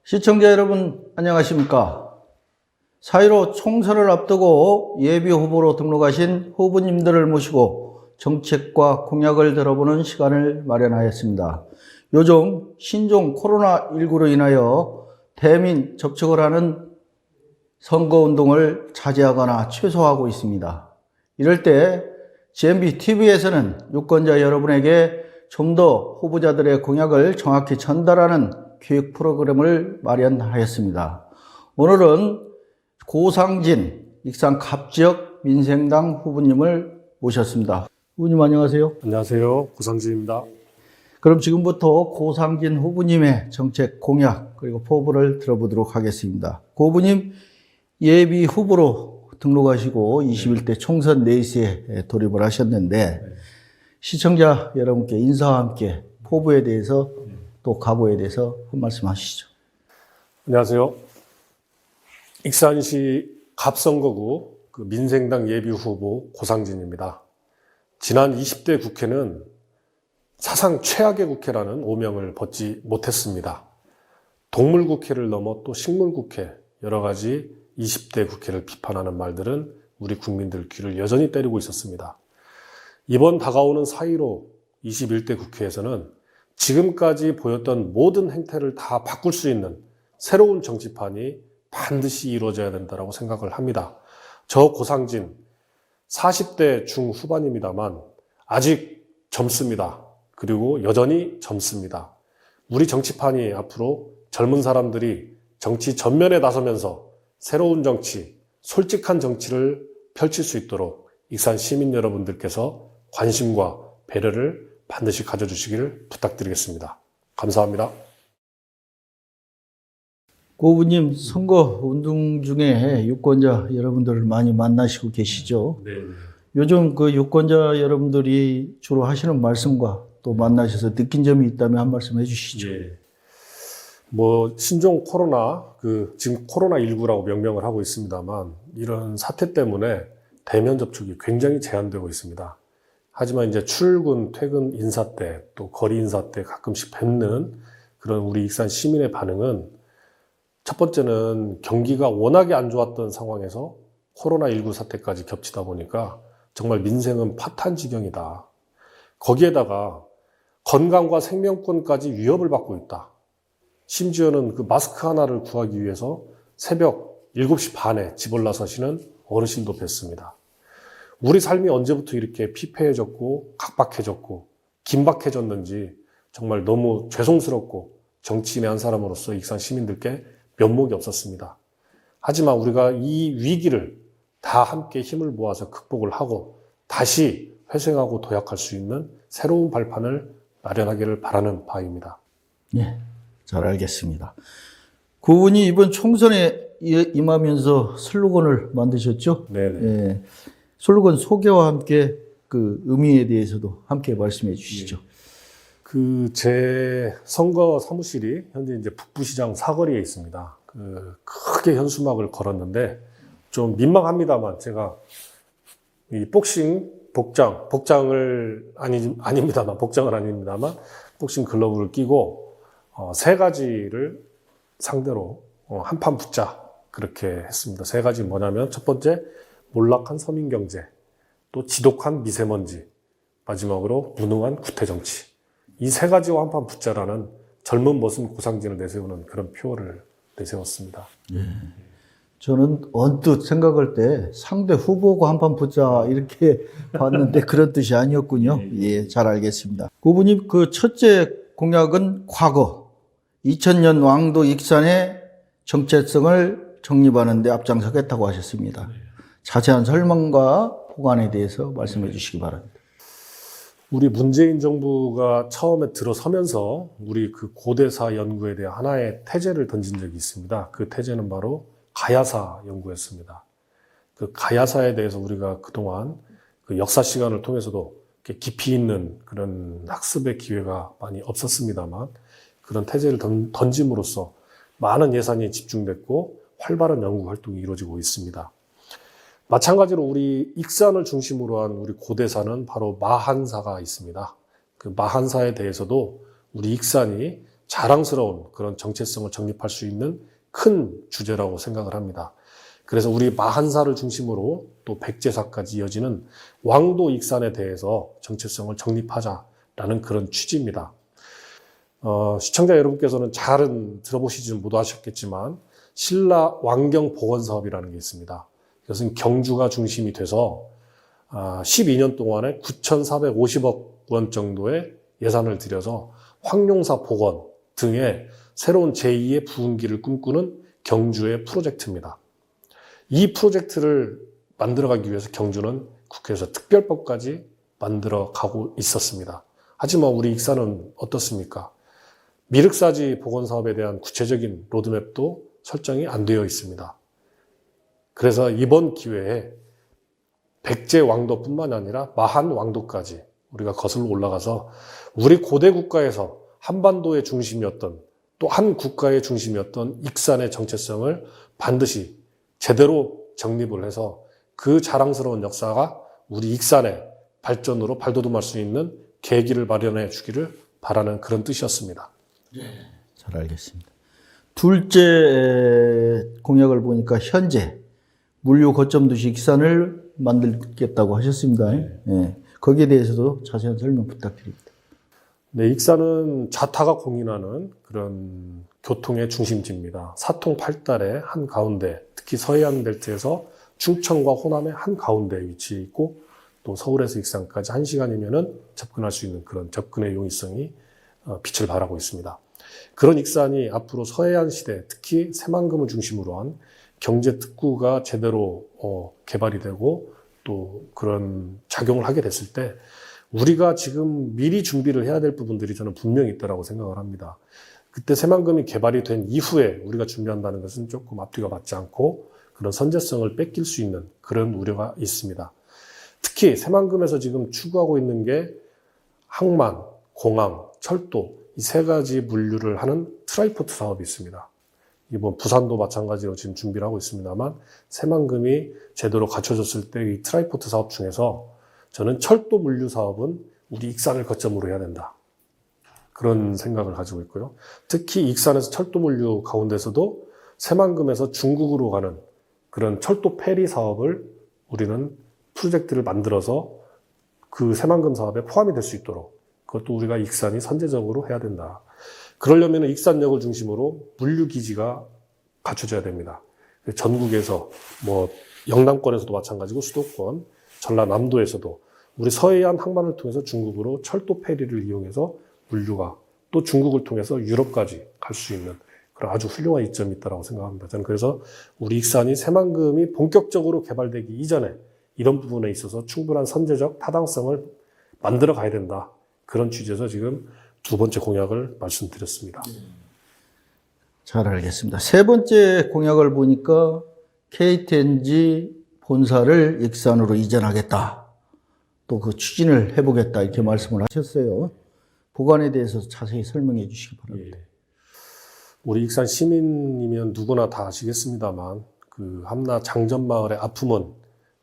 시청자 여러분 안녕하십니까? 4.15 총선을 앞두고 예비 후보로 등록하신 후보님들을 모시고 정책과 공약을 들어보는 시간을 마련하였습니다. 요즘 신종 코로나19로 인하여 대민 접촉을 하는 선거운동을 자제하거나 최소화하고 있습니다. 이럴 때 GMBTV에서는 유권자 여러분에게 좀 더 후보자들의 공약을 정확히 전달하는 교육 프로그램을 마련하였습니다. 오늘은 고상진 익산 갑지역 민생당 후보님을 모셨습니다. 후보님 안녕하세요. 안녕하세요. 고상진입니다. 그럼 지금부터 고상진 후보님의 정책 공약 그리고 포부를 들어보도록 하겠습니다. 고 후보님 예비 후보로 등록하시고 21대 총선 레이스에 돌입을 하셨는데 시청자 여러분께 인사와 함께 포부에 대해서 또 각오에 대해서 한 말씀 하시죠. 안녕하세요. 익산시 갑선거구 민생당 예비후보 고상진입니다. 지난 20대 국회는 사상 최악의 국회라는 오명을 벗지 못했습니다. 동물국회를 넘어 또 식물국회, 여러 가지 20대 국회를 비판하는 말들은 우리 국민들 귀를 여전히 때리고 있었습니다. 이번 다가오는 4.15 21대 국회에서는 지금까지 보였던 모든 행태를 다 바꿀 수 있는 새로운 정치판이 반드시 이루어져야 된다고 생각을 합니다. 저 고상진 40대 중후반입니다만 아직 젊습니다. 그리고 여전히 젊습니다. 우리 정치판이 앞으로 젊은 사람들이 정치 전면에 나서면서 새로운 정치, 솔직한 정치를 펼칠 수 있도록 익산 시민 여러분들께서 관심과 배려를 반드시 가져주시기를 부탁드리겠습니다. 감사합니다. 고 후보님 선거 운동 중에 유권자 여러분들을 많이 만나시고 계시죠? 네. 요즘 그 유권자 여러분들이 주로 하시는 말씀과 또 만나셔서 느낀 점이 있다면 한 말씀 해주시죠. 예. 신종 코로나, 지금 코로나19라고 명명을 하고 있습니다만, 이런 사태 때문에 대면 접촉이 굉장히 제한되고 있습니다. 하지만 이제 출근, 퇴근 인사 때, 또 거리 인사 때 가끔씩 뵙는 그런 우리 익산 시민의 반응은 첫 번째는 경기가 워낙에 안 좋았던 상황에서 코로나19 사태까지 겹치다 보니까 정말 민생은 파탄 지경이다. 거기에다가 건강과 생명권까지 위협을 받고 있다. 심지어는 그 마스크 하나를 구하기 위해서 새벽 7시 반에 집을 나서시는 어르신도 뵀습니다. 우리 삶이 언제부터 이렇게 피폐해졌고 각박해졌고 긴박해졌는지 정말 너무 죄송스럽고 정치인의 한 사람으로서 익산 시민들께 면목이 없었습니다. 하지만 우리가 이 위기를 다 함께 힘을 모아서 극복을 하고 다시 회생하고 도약할 수 있는 새로운 발판을 마련하기를 바라는 바입니다. 네, 잘 알겠습니다. 고 후보님 이번 총선에 임하면서 슬로건을 만드셨죠? 네네. 예, 슬로건 소개와 함께 그 의미에 대해서도 함께 말씀해 주시죠. 제 선거 사무실이 현재 이제 북부시장 사거리에 있습니다. 크게 현수막을 걸었는데 좀 민망합니다만 제가 이 복싱 복장을 아닙니다만 복싱 글러브를 끼고 3가지를 상대로 한판 붙자 그렇게 했습니다. 3가지 뭐냐면 첫 번째 몰락한 서민경제, 또 지독한 미세먼지, 마지막으로 무능한 구태정치. 이 3가지와 한판 붙자라는 젊은 멋은 고상진을 내세우는 그런 표어를 내세웠습니다. 예. 저는 언뜻 생각할 때 상대 후보고 한판 붙자 이렇게 봤는데 그런 뜻이 아니었군요. 예, 잘 알겠습니다. 고 후보님 그 첫째 공약은 과거 2000년 왕도 익산의 정체성을 정립하는 데 앞장서겠다고 하셨습니다. 자세한 설명과 보관에 대해서 말씀해 주시기 바랍니다. 우리 문재인 정부가 처음에 들어서면서 우리 그 고대사 연구에 대한 하나의 태제를 던진 적이 있습니다. 그 태제는 바로 가야사 연구였습니다. 그 가야사에 대해서 우리가 그동안 그 역사 시간을 통해서도 깊이 있는 그런 학습의 기회가 많이 없었습니다만 그런 태제를 던짐으로써 많은 예산이 집중됐고 활발한 연구 활동이 이루어지고 있습니다. 마찬가지로 우리 익산을 중심으로 한 우리 고대사는 바로 마한사가 있습니다. 그 마한사에 대해서도 우리 익산이 자랑스러운 그런 정체성을 정립할 수 있는 큰 주제라고 생각을 합니다. 그래서 우리 마한사를 중심으로 또 백제사까지 이어지는 왕도 익산에 대해서 정체성을 정립하자라는 그런 취지입니다. 시청자 여러분께서는 잘은 들어보시지는 못하셨겠지만 신라 왕경 복원 사업이라는 게 있습니다. 이것은 경주가 중심이 돼서 12년 동안에 9,450억 원 정도의 예산을 들여서 황룡사 복원 등의 새로운 제2의 부흥기를 꿈꾸는 경주의 프로젝트입니다. 이 프로젝트를 만들어가기 위해서 경주는 국회에서 특별법까지 만들어가고 있었습니다. 하지만 우리 익산은 어떻습니까? 미륵사지 복원 사업에 대한 구체적인 로드맵도 설정이 안 되어 있습니다. 그래서 이번 기회에 백제 왕도뿐만 아니라 마한 왕도까지 우리가 거슬러 올라가서 우리 고대 국가에서 한반도의 중심이었던 또 한 국가의 중심이었던 익산의 정체성을 반드시 제대로 정립을 해서 그 자랑스러운 역사가 우리 익산의 발전으로 발돋움할 수 있는 계기를 마련해 주기를 바라는 그런 뜻이었습니다. 잘 알겠습니다. 둘째 공약을 보니까 현재 물류 거점 도시 익산을 만들겠다고 하셨습니다. 예. 거기에 대해서도 자세한 설명 부탁드립니다. 네, 익산은 자타가 공인하는 그런 교통의 중심지입니다. 사통팔달의 한 가운데, 특히 서해안 벨트에서 충청과 호남의 한 가운데에 위치해 있고 또 서울에서 익산까지 1시간이면은 접근할 수 있는 그런 접근의 용이성이 빛을 발하고 있습니다. 그런 익산이 앞으로 서해안 시대, 특히 새만금을 중심으로 한 경제 특구가 제대로 개발이 되고 또 그런 작용을 하게 됐을 때 우리가 지금 미리 준비를 해야 될 부분들이 저는 분명히 있다고 생각을 합니다. 그때 새만금이 개발이 된 이후에 우리가 준비한다는 것은 조금 앞뒤가 맞지 않고 그런 선제성을 뺏길 수 있는 그런 우려가 있습니다. 특히 새만금에서 지금 추구하고 있는 게 항만, 공항, 철도 이 세 가지 물류를 하는 트라이포트 사업이 있습니다. 이번 부산도 마찬가지로 지금 준비를 하고 있습니다만 새만금이 제대로 갖춰졌을 때 이 트라이포트 사업 중에서 저는 철도 물류 사업은 우리 익산을 거점으로 해야 된다. 그런 생각을 가지고 있고요. 특히 익산에서 철도 물류 가운데서도 새만금에서 중국으로 가는 그런 철도 페리 사업을 우리는 프로젝트를 만들어서 그 새만금 사업에 포함이 될 수 있도록 그것도 우리가 익산이 선제적으로 해야 된다. 그러려면 익산역을 중심으로 물류기지가 갖춰져야 됩니다. 전국에서 영남권에서도 마찬가지고 수도권, 전라남도에서도 우리 서해안 항만을 통해서 중국으로 철도 페리를 이용해서 물류가 또 중국을 통해서 유럽까지 갈 수 있는 그런 아주 훌륭한 이점이 있다고 생각합니다. 저는 그래서 우리 익산이 새만금이 본격적으로 개발되기 이전에 이런 부분에 있어서 충분한 선제적 타당성을 만들어 가야 된다. 그런 취지에서 지금 두 번째 공약을 말씀드렸습니다. 잘 알겠습니다. 세 번째 공약을 보니까 KTNG 본사를 익산으로 이전하겠다. 또 그 추진을 해보겠다. 이렇게 말씀을 하셨어요. 보관에 대해서 자세히 설명해 주시기 바랍니다. 예. 우리 익산 시민이면 누구나 다 아시겠습니다만 그 함나 장전마을의 아픔은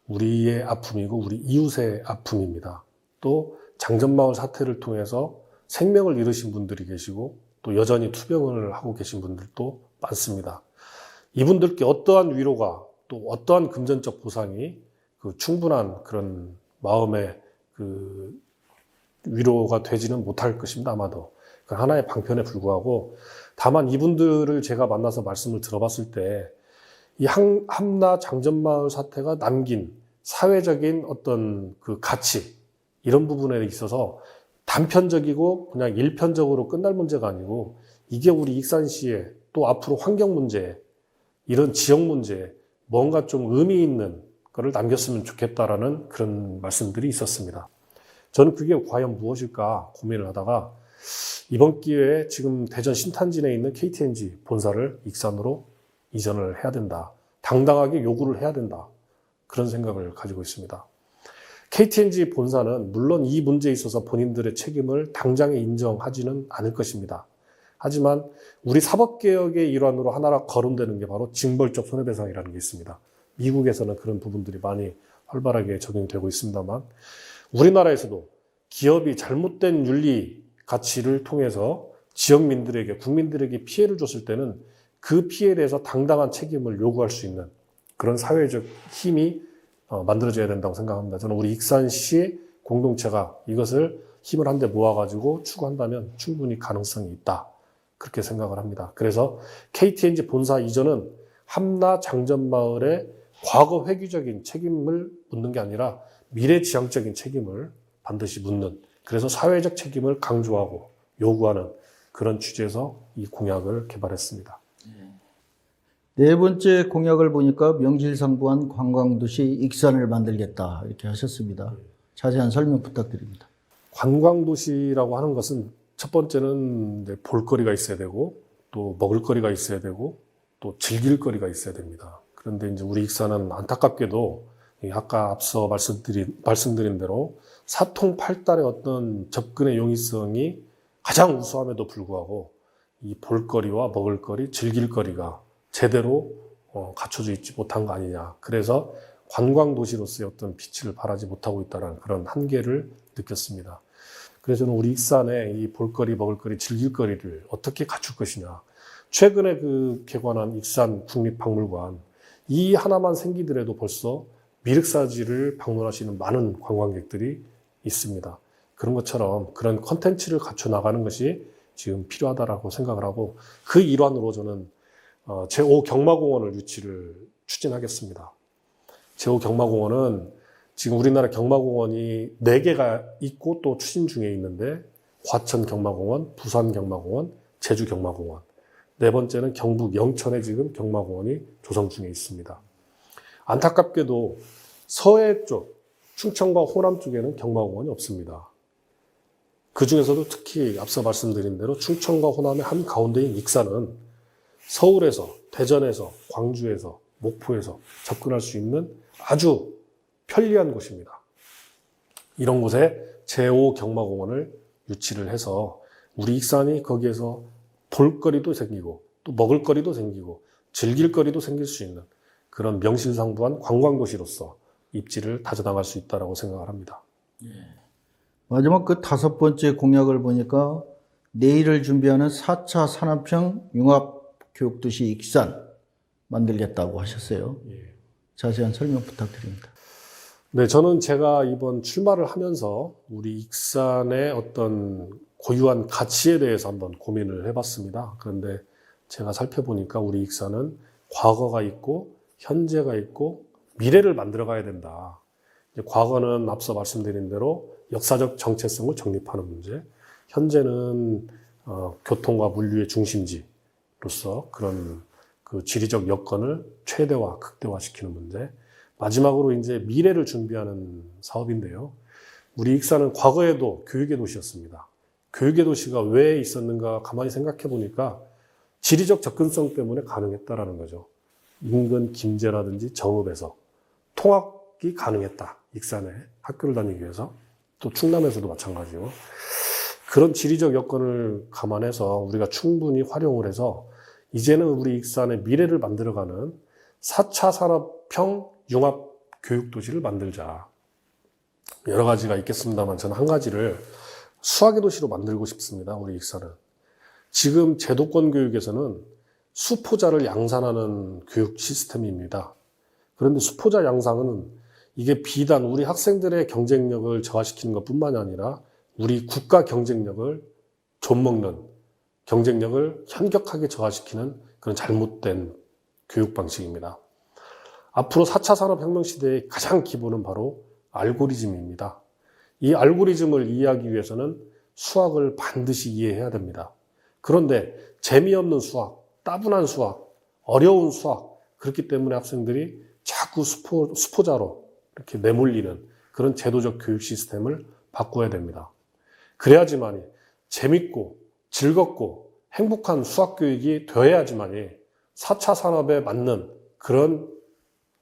우리의 아픔이고 우리 이웃의 아픔입니다. 또 장전마을 사태를 통해서 생명을 잃으신 분들이 계시고 또 여전히 투병을 하고 계신 분들도 많습니다. 이분들께 어떠한 위로가 또 어떠한 금전적 보상이 그 충분한 그런 마음의 그 위로가 되지는 못할 것입니다. 아마도 그 하나의 방편에 불구하고 다만 이분들을 제가 만나서 말씀을 들어봤을 때 이 함나 장전마을 사태가 남긴 사회적인 어떤 그 가치 이런 부분에 있어서 단편적이고 그냥 일편적으로 끝날 문제가 아니고 이게 우리 익산시에 또 앞으로 환경 문제 이런 지역 문제에 뭔가 좀 의미 있는 거를 남겼으면 좋겠다라는 그런 말씀들이 있었습니다. 저는 그게 과연 무엇일까 고민을 하다가 이번 기회에 지금 대전 신탄진에 있는 KTNG 본사를 익산으로 이전을 해야 된다. 당당하게 요구를 해야 된다. 그런 생각을 가지고 있습니다. KTNG 본사는 물론 이 문제에 있어서 본인들의 책임을 당장에 인정하지는 않을 것입니다. 하지만 우리 사법개혁의 일환으로 하나 거론되는 게 바로 징벌적 손해배상이라는 게 있습니다. 미국에서는 그런 부분들이 많이 활발하게 적용되고 있습니다만 우리나라에서도 기업이 잘못된 윤리 가치를 통해서 지역민들에게, 국민들에게 피해를 줬을 때는 그 피해에 대해서 당당한 책임을 요구할 수 있는 그런 사회적 힘이 만들어져야 된다고 생각합니다. 저는 우리 익산시 공동체가 이것을 힘을 한데 모아가지고 추구한다면 충분히 가능성이 있다. 그렇게 생각을 합니다. 그래서 KTNG 본사 이전은 함나 장전마을의 과거 회귀적인 책임을 묻는 게 아니라 미래지향적인 책임을 반드시 묻는, 그래서 사회적 책임을 강조하고 요구하는 그런 취지에서 이 공약을 개발했습니다. 네 번째 공약을 보니까 명실상부한 관광도시 익산을 만들겠다 이렇게 하셨습니다. 자세한 설명 부탁드립니다. 관광도시라고 하는 것은 첫 번째는 이제 볼거리가 있어야 되고 또 먹을거리가 있어야 되고 또 즐길거리가 있어야 됩니다. 그런데 이제 우리 익산은 안타깝게도 아까 앞서 말씀드린 대로 사통팔달의 어떤 접근의 용이성이 가장 우수함에도 불구하고 이 볼거리와 먹을거리, 즐길거리가 제대로 갖춰져 있지 못한 거 아니냐. 그래서 관광도시로서의 어떤 빛을 발하지 못하고 있다는 그런 한계를 느꼈습니다. 그래서 저는 우리 익산에 이 볼거리, 먹을거리, 즐길거리를 어떻게 갖출 것이냐. 최근에 개관한 익산 국립박물관, 이 하나만 생기더라도 벌써 미륵사지를 방문하시는 많은 관광객들이 있습니다. 그런 것처럼 그런 컨텐츠를 갖춰 나가는 것이 지금 필요하다라고 생각을 하고 그 일환으로 저는 제5경마공원을 유치를 추진하겠습니다. 제5경마공원은 지금 우리나라 경마공원이 4개가 있고 또 추진 중에 있는데 과천경마공원, 부산경마공원, 제주경마공원, 네 번째는 경북 영천에 지금 경마공원이 조성 중에 있습니다. 안타깝게도 서해 쪽, 충청과 호남 쪽에는 경마공원이 없습니다. 그 중에서도 특히 앞서 말씀드린 대로 충청과 호남의 한가운데인 익산은 서울에서, 대전에서, 광주에서, 목포에서 접근할 수 있는 아주 편리한 곳입니다. 이런 곳에 제5경마공원을 유치를 해서 우리 익산이 거기에서 볼거리도 생기고 또 먹을거리도 생기고 즐길거리도 생길 수 있는 그런 명실상부한 관광도시로서 입지를 다져나갈 수 있다고 생각을 합니다. 마지막 그 5번째 공약을 보니까 내일을 준비하는 4차 산업형 융합교육도시 익산 만들겠다고 하셨어요. 자세한 설명 부탁드립니다. 네, 저는 제가 이번 출마를 하면서 우리 익산의 어떤 고유한 가치에 대해서 한번 고민을 해봤습니다. 그런데 제가 살펴보니까 우리 익산은 과거가 있고 현재가 있고 미래를 만들어가야 된다. 과거는 앞서 말씀드린 대로 역사적 정체성을 정립하는 문제, 현재는 교통과 물류의 중심지로서 그런 그 지리적 여건을 최대화, 극대화시키는 문제, 마지막으로 이제 미래를 준비하는 사업인데요. 우리 익산은 과거에도 교육의 도시였습니다. 교육의 도시가 왜 있었는가 가만히 생각해 보니까 지리적 접근성 때문에 가능했다라는 거죠. 인근 김제라든지 정읍에서 통학이 가능했다. 익산에 학교를 다니기 위해서. 또 충남에서도 마찬가지고. 그런 지리적 여건을 감안해서 우리가 충분히 활용을 해서 이제는 우리 익산의 미래를 만들어가는 4차 산업형 융합교육도시를 만들자. 여러 가지가 있겠습니다만 저는 한 가지를 수학의 도시로 만들고 싶습니다. 우리 익산은. 지금 제도권 교육에서는 수포자를 양산하는 교육 시스템입니다. 그런데 수포자 양상은 이게 비단 우리 학생들의 경쟁력을 저하시키는 것뿐만이 아니라 우리 국가 경쟁력을 좀먹는, 경쟁력을 현격하게 저하시키는 그런 잘못된 교육 방식입니다. 앞으로 4차 산업혁명 시대의 가장 기본은 바로 알고리즘입니다. 이 알고리즘을 이해하기 위해서는 수학을 반드시 이해해야 됩니다. 그런데 재미없는 수학, 따분한 수학, 어려운 수학, 그렇기 때문에 학생들이 자꾸 수포자로 이렇게 내몰리는 그런 제도적 교육 시스템을 바꿔야 됩니다. 그래야지만이 재밌고 즐겁고 행복한 수학 교육이 되어야지만이 4차 산업에 맞는 그런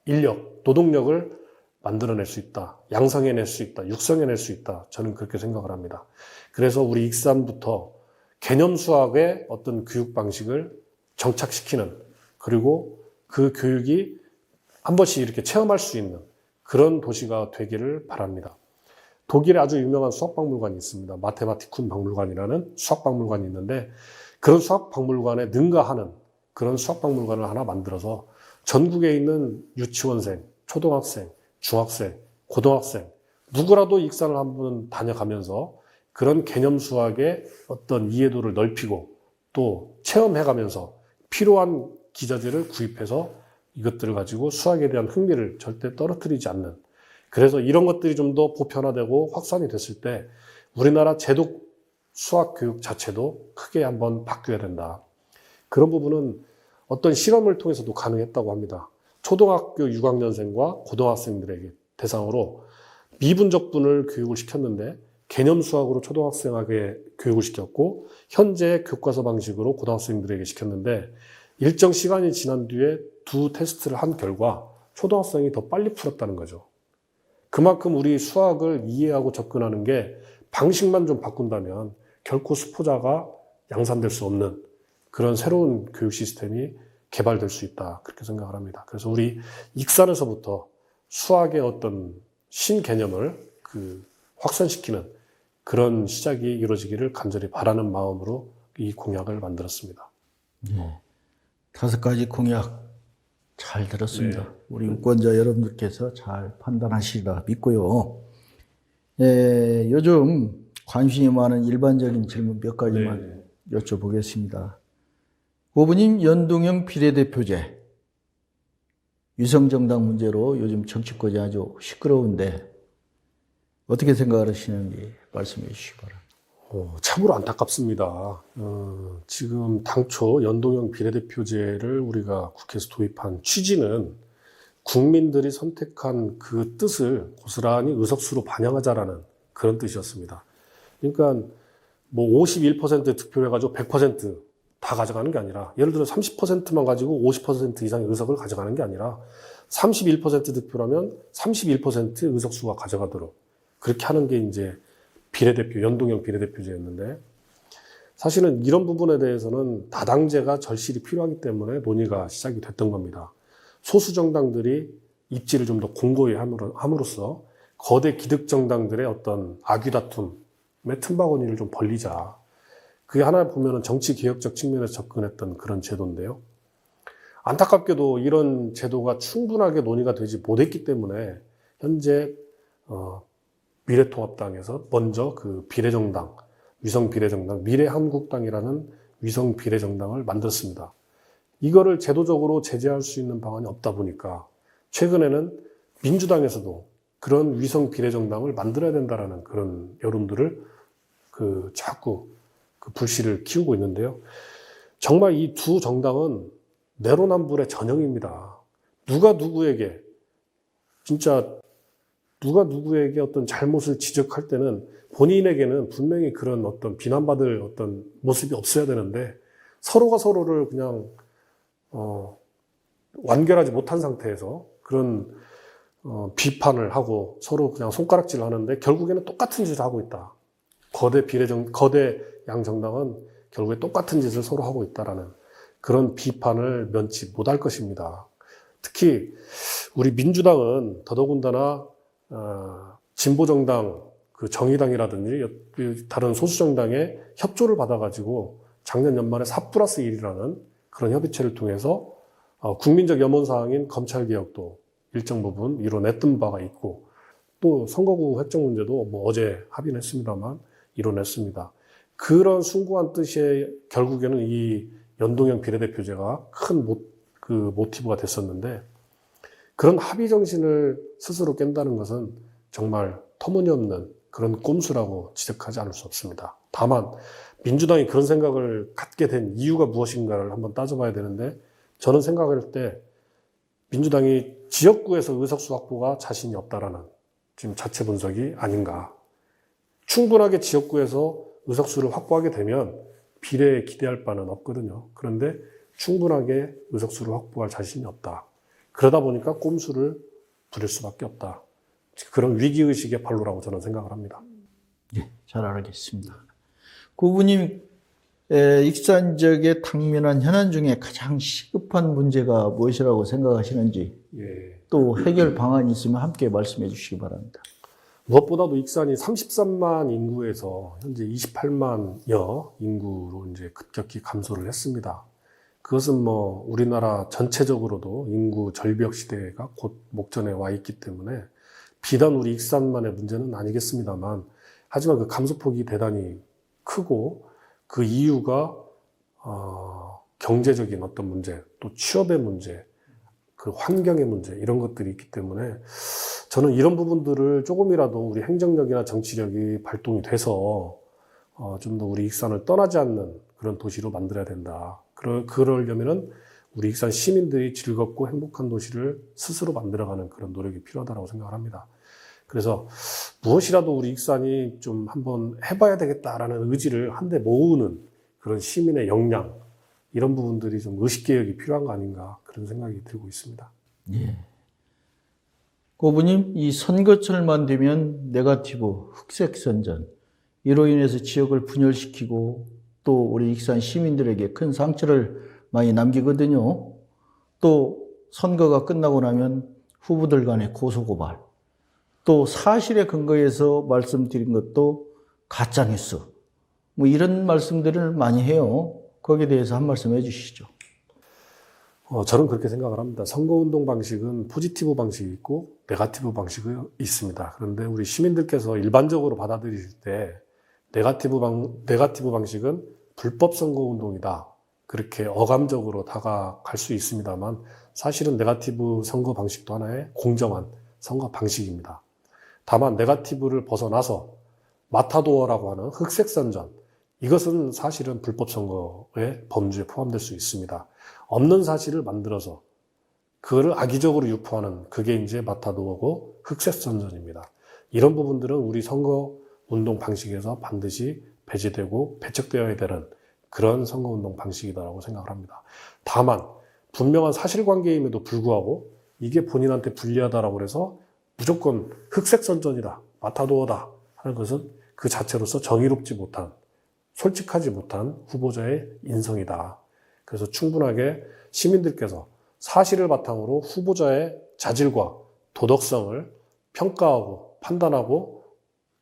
인력, 노동력을 만들어낼 수 있다. 양성해낼 수 있다. 육성해낼 수 있다. 저는 그렇게 생각을 합니다. 그래서 우리 익산부터 개념 수학의 어떤 교육 방식을 정착시키는, 그리고 그 교육이 한 번씩 이렇게 체험할 수 있는 그런 도시가 되기를 바랍니다. 독일에 아주 유명한 수학박물관이 있습니다. 마테마티쿤 박물관이라는 수학박물관이 있는데, 그런 수학박물관에 능가하는 그런 수학박물관을 하나 만들어서 전국에 있는 유치원생, 초등학생, 중학생, 고등학생 누구라도 익산을 한번 다녀가면서 그런 개념 수학의 어떤 이해도를 넓히고 또 체험해가면서 필요한 기자재를 구입해서 이것들을 가지고 수학에 대한 흥미를 절대 떨어뜨리지 않는, 그래서 이런 것들이 좀 더 보편화되고 확산이 됐을 때 우리나라 제도 수학 교육 자체도 크게 한번 바뀌어야 된다. 그런 부분은 어떤 실험을 통해서도 가능했다고 합니다. 초등학교 6학년생과 고등학생들에게 대상으로 미분적분을 교육을 시켰는데 개념 수학으로 초등학생에게 교육을 시켰고, 현재 교과서 방식으로 고등학생들에게 시켰는데, 일정 시간이 지난 뒤에 두 테스트를 한 결과 초등학생이 더 빨리 풀었다는 거죠. 그만큼 우리 수학을 이해하고 접근하는 게 방식만 좀 바꾼다면 결코 수포자가 양산될 수 없는 그런 새로운 교육 시스템이 개발될 수 있다, 그렇게 생각을 합니다. 그래서 우리 익산에서부터 수학의 어떤 신개념을 확산시키는 그런 시작이 이루어지기를 간절히 바라는 마음으로 이 공약을 만들었습니다. 네. 5가지 공약 잘 들었습니다. 네. 우리 유권자 여러분들께서 잘 판단하시리라 믿고요. 예, 요즘 관심이 많은 일반적인 질문 몇 가지만 여쭤보겠습니다. 고부님, 연동형 비례대표제, 위성정당 문제로 요즘 정치권이 아주 시끄러운데 어떻게 생각을 하시는지 말씀해 주시기 바랍니다. 참으로 안타깝습니다. 지금 당초 연동형 비례대표제를 우리가 국회에서 도입한 취지는 국민들이 선택한 그 뜻을 고스란히 의석수로 반영하자라는 그런 뜻이었습니다. 그러니까 뭐 51% 득표를 해가지고 100%다 가져가는 게 아니라, 예를 들어 30%만 가지고 50% 이상의 의석을 가져가는 게 아니라 31% 득표라면 31% 의석수가 가져가도록 그렇게 하는 게 이제 비례대표, 연동형 비례대표제였는데, 사실은 이런 부분에 대해서는 다당제가 절실히 필요하기 때문에 논의가 시작이 됐던 겁니다. 소수 정당들이 입지를 좀 더 공고히 함으로써 거대 기득정당들의 어떤 악귀다툼의 틈바구니를 좀 벌리자. 그게 하나 보면은 정치 개혁적 측면에서 접근했던 그런 제도인데요. 안타깝게도 이런 제도가 충분하게 논의가 되지 못했기 때문에 현재 미래통합당에서 먼저 그 비례정당, 위성비례정당, 미래한국당이라는 위성비례정당을 만들었습니다. 이거를 제도적으로 제재할 수 있는 방안이 없다 보니까 최근에는 민주당에서도 그런 위성비례정당을 만들어야 된다라는 그런 여론들을 자꾸 불씨를 키우고 있는데요. 정말 이 두 정당은 내로남불의 전형입니다. 누가 누구에게 어떤 잘못을 지적할 때는 본인에게는 분명히 그런 어떤 비난받을 어떤 모습이 없어야 되는데, 서로가 서로를 그냥 완결하지 못한 상태에서 그런 비판을 하고 서로 그냥 손가락질을 하는데 결국에는 똑같은 짓을 하고 있다. 거대 양정당은 결국에 똑같은 짓을 서로 하고 있다라는 그런 비판을 면치 못할 것입니다. 특히 우리 민주당은 더더군다나 진보정당, 정의당이라든지 다른 소수정당의 협조를 받아가지고 작년 연말에 4+1이라는 그런 협의체를 통해서 국민적 염원사항인 검찰개혁도 일정 부분 이뤄냈던 바가 있고, 또 선거구 획정 문제도 뭐 어제 합의는 했습니다만 이뤄냈습니다. 그런 숭고한 뜻에 결국에는 이 연동형 비례대표제가 큰 모티브가 됐었는데, 그런 합의 정신을 스스로 깬다는 것은 정말 터무니없는 그런 꼼수라고 지적하지 않을 수 없습니다. 다만 민주당이 그런 생각을 갖게 된 이유가 무엇인가를 한번 따져봐야 되는데, 저는 생각할 때 민주당이 지역구에서 의석수 확보가 자신이 없다라는 지금 자체 분석이 아닌가. 충분하게 지역구에서 의석수를 확보하게 되면 비례에 기대할 바는 없거든요. 그런데 충분하게 의석수를 확보할 자신이 없다. 그러다 보니까 꼼수를 부릴 수밖에 없다. 그런 위기의식의 발로라고 저는 생각을 합니다. 네, 잘 알겠습니다. 고부님, 익산 지역에 당면한 현안 중에 가장 시급한 문제가 무엇이라고 생각하시는지 예. 또 해결 방안이 있으면 함께 말씀해 주시기 바랍니다. 무엇보다도 익산이 33만 인구에서 현재 28만여 인구로 이제 급격히 감소를 했습니다. 그것은 뭐 우리나라 전체적으로도 인구 절벽 시대가 곧 목전에 와 있기 때문에 비단 우리 익산만의 문제는 아니겠습니다만, 하지만 그 감소폭이 대단히 크고 그 이유가 경제적인 어떤 문제, 또 취업의 문제, 그 환경의 문제, 이런 것들이 있기 때문에 저는 이런 부분들을 조금이라도 우리 행정력이나 정치력이 발동이 돼서 좀 더 우리 익산을 떠나지 않는 그런 도시로 만들어야 된다. 그러려면은 우리 익산 시민들이 즐겁고 행복한 도시를 스스로 만들어가는 그런 노력이 필요하다고 생각을 합니다. 그래서 무엇이라도 우리 익산이 좀 한번 해봐야 되겠다라는 의지를 한데 모으는 그런 시민의 역량, 이런 부분들이 좀 의식개혁이 필요한 거 아닌가, 그런 생각이 들고 있습니다. 예. 고부님, 이 선거철만 되면 네거티브, 흑색 선전, 이로 인해서 지역을 분열시키고 또 우리 익산 시민들에게 큰 상처를 많이 남기거든요. 또 선거가 끝나고 나면 후보들 간의 고소고발, 또 사실에 근거해서 말씀드린 것도 가짜뉴스, 뭐 이런 말씀들을 많이 해요. 거기에 대해서 한 말씀 해주시죠. 저는 그렇게 생각을 합니다. 선거운동 방식은 포지티브 방식이 있고 네거티브 방식이 있습니다. 그런데 우리 시민들께서 일반적으로 받아들일 때 네거티브 방식은 불법 선거운동이다, 그렇게 어감적으로 다가갈 수 있습니다만, 사실은 네거티브 선거 방식도 하나의 공정한 선거 방식입니다. 다만 네거티브를 벗어나서 마타도어라고 하는 흑색 선전, 이것은 사실은 불법 선거의 범주에 포함될 수 있습니다. 없는 사실을 만들어서 그거를 악의적으로 유포하는, 그게 이제 마타도어고 흑색 선전입니다. 이런 부분들은 우리 선거운동 방식에서 반드시 배제되고 배척되어야 되는 그런 선거운동 방식이다라고 생각을 합니다. 다만 분명한 사실관계임에도 불구하고 이게 본인한테 불리하다라고 해서 무조건 흑색 선전이다, 마타도어다 하는 것은 그 자체로서 정의롭지 못한, 솔직하지 못한 후보자의 인성이다. 그래서 충분하게 시민들께서 사실을 바탕으로 후보자의 자질과 도덕성을 평가하고 판단하고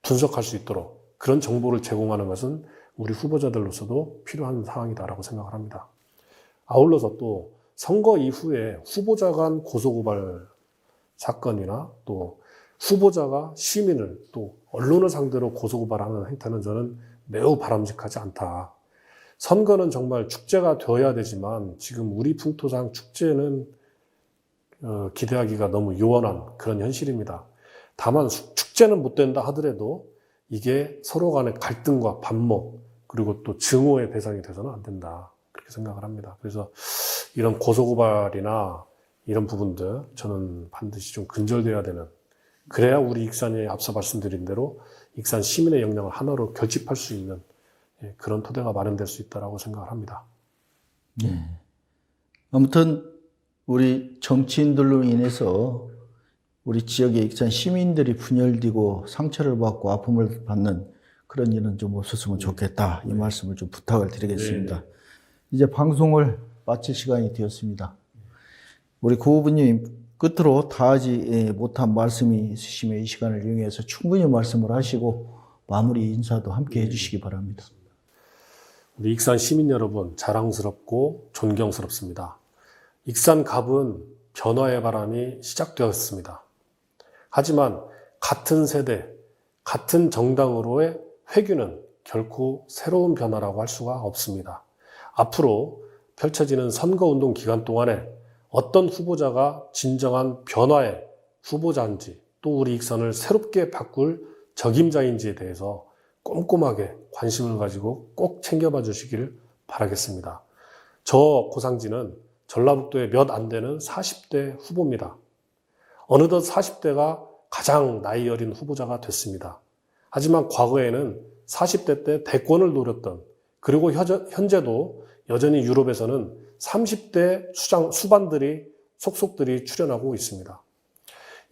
분석할 수 있도록 그런 정보를 제공하는 것은 우리 후보자들로서도 필요한 사항이다라고 생각을 합니다. 아울러서 또 선거 이후에 후보자 간 고소고발 사건이나 또 후보자가 시민을 또 언론을 상대로 고소고발하는 행태는 저는 매우 바람직하지 않다. 선거는 정말 축제가 되어야 되지만 지금 우리 풍토상 축제는 기대하기가 너무 요원한 그런 현실입니다. 다만 축제는 못 된다 하더라도 이게 서로 간의 갈등과 반목, 그리고 또 증오의 대상이 돼서는 안 된다, 그렇게 생각을 합니다. 그래서 이런 고소고발이나 이런 부분들 저는 반드시 좀 근절돼야 되는, 그래야 우리 익산이 앞서 말씀드린 대로 익산 시민의 역량을 하나로 결집할 수 있는 그런 토대가 마련될 수 있다고 생각을 합니다. 네. 아무튼 우리 정치인들로 인해서 우리 지역의 익산 시민들이 분열되고 상처를 받고 아픔을 받는 그런 일은 좀 없었으면 좋겠다, 이 말씀을 좀 부탁을 드리겠습니다. 네. 이제 방송을 마칠 시간이 되었습니다. 우리 고부님 끝으로 다하지 못한 말씀이 있으시면 이 시간을 이용해서 충분히 말씀을 하시고 마무리 인사도 함께 해주시기 바랍니다. 우리 익산 시민 여러분, 자랑스럽고 존경스럽습니다. 익산 갑은 변화의 바람이 시작되었습니다. 하지만 같은 세대, 같은 정당으로의 회귀는 결코 새로운 변화라고 할 수가 없습니다. 앞으로 펼쳐지는 선거운동 기간 동안에 어떤 후보자가 진정한 변화의 후보자인지, 또 우리 익산을 새롭게 바꿀 적임자인지에 대해서 꼼꼼하게 관심을 가지고 꼭 챙겨봐 주시기를 바라겠습니다. 저 고상진은 전라북도에 몇 안 되는 40대 후보입니다. 어느덧 40대가 가장 나이 어린 후보자가 됐습니다. 하지만 과거에는 40대 때 대권을 노렸던, 그리고 현재도 여전히 유럽에서는 30대 수반들이 속속들이 출연하고 있습니다.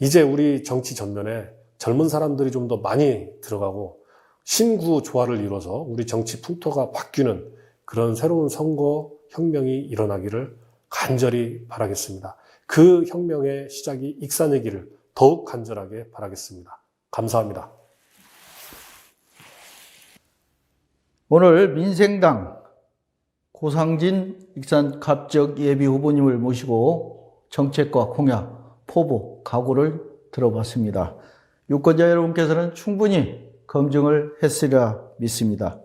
이제 우리 정치 전면에 젊은 사람들이 좀 더 많이 들어가고 신구 조화를 이뤄서 우리 정치 풍토가 바뀌는 그런 새로운 선거 혁명이 일어나기를 간절히 바라겠습니다. 그 혁명의 시작이 익산이기를 더욱 간절하게 바라겠습니다. 감사합니다. 오늘 민생당 고상진 익산 갑적 예비 후보님을 모시고 정책과 공약, 포부, 각오를 들어봤습니다. 유권자 여러분께서는 충분히 검증을 했으리라 믿습니다.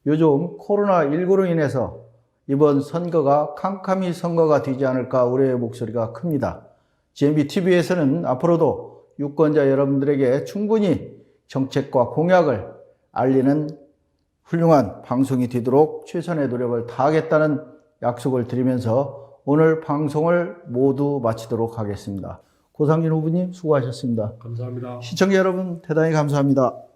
요즘 코로나19로 인해서 이번 선거가 캄캄이 선거가 되지 않을까 우려의 목소리가 큽니다. GMBTV에서는 앞으로도 유권자 여러분들에게 충분히 정책과 공약을 알리는 훌륭한 방송이 되도록 최선의 노력을 다하겠다는 약속을 드리면서 오늘 방송을 모두 마치도록 하겠습니다. 고상진 후보님 수고하셨습니다. 감사합니다. 시청자 여러분 대단히 감사합니다.